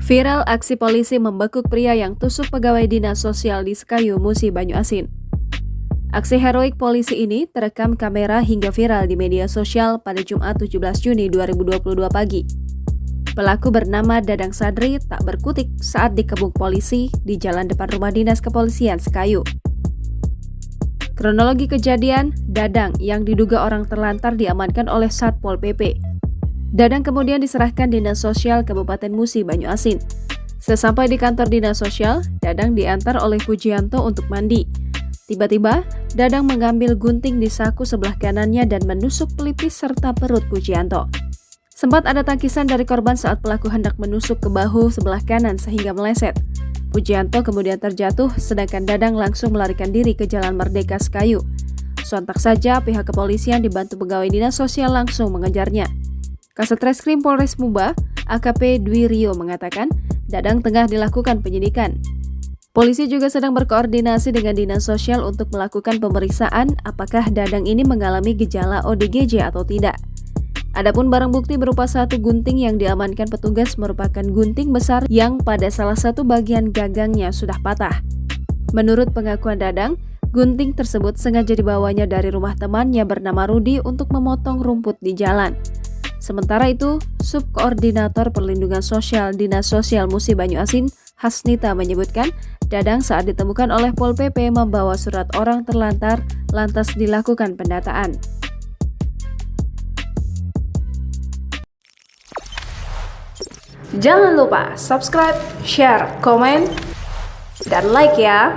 Viral aksi polisi membekuk pria yang tusuk pegawai dinas sosial di Sekayu, Musi, Banyuasin. Aksi heroik polisi ini terekam kamera hingga viral di media sosial pada Jumat 17 Juni 2022 pagi. Pelaku bernama Dadang Sadri tak berkutik saat dikebuk polisi di jalan depan rumah dinas kepolisian Sekayu. Kronologi kejadian, Dadang yang diduga orang terlantar diamankan oleh Satpol PP. Dadang kemudian diserahkan Dinas Sosial Kabupaten Musi, Banyuasin. Sesampai di kantor Dinas Sosial, Dadang diantar oleh Pujianto untuk mandi. Tiba-tiba, Dadang mengambil gunting di saku sebelah kanannya dan menusuk pelipis serta perut Pujianto. Sempat ada tangkisan dari korban saat pelaku hendak menusuk ke bahu sebelah kanan sehingga meleset. Pujianto kemudian terjatuh, sedangkan Dadang langsung melarikan diri ke Jalan Merdeka Sekayu. Sontak saja pihak kepolisian dibantu pegawai Dinas Sosial langsung mengejarnya. Kasat Reskrim Polres Muba, AKP Dwi Rio mengatakan, Dadang tengah dilakukan penyidikan. Polisi juga sedang berkoordinasi dengan Dinas Sosial untuk melakukan pemeriksaan apakah Dadang ini mengalami gejala ODGJ atau tidak. Adapun barang bukti berupa satu gunting yang diamankan petugas merupakan gunting besar yang pada salah satu bagian gagangnya sudah patah. Menurut pengakuan Dadang, gunting tersebut sengaja dibawanya dari rumah temannya bernama Rudi untuk memotong rumput di jalan. Sementara itu, Subkoordinator Perlindungan Sosial Dinas Sosial Musi Banyuasin, Hasnita menyebutkan, Dadang saat ditemukan oleh Pol PP membawa surat orang terlantar, lantas dilakukan pendataan. Jangan lupa subscribe, share, komen, dan like ya!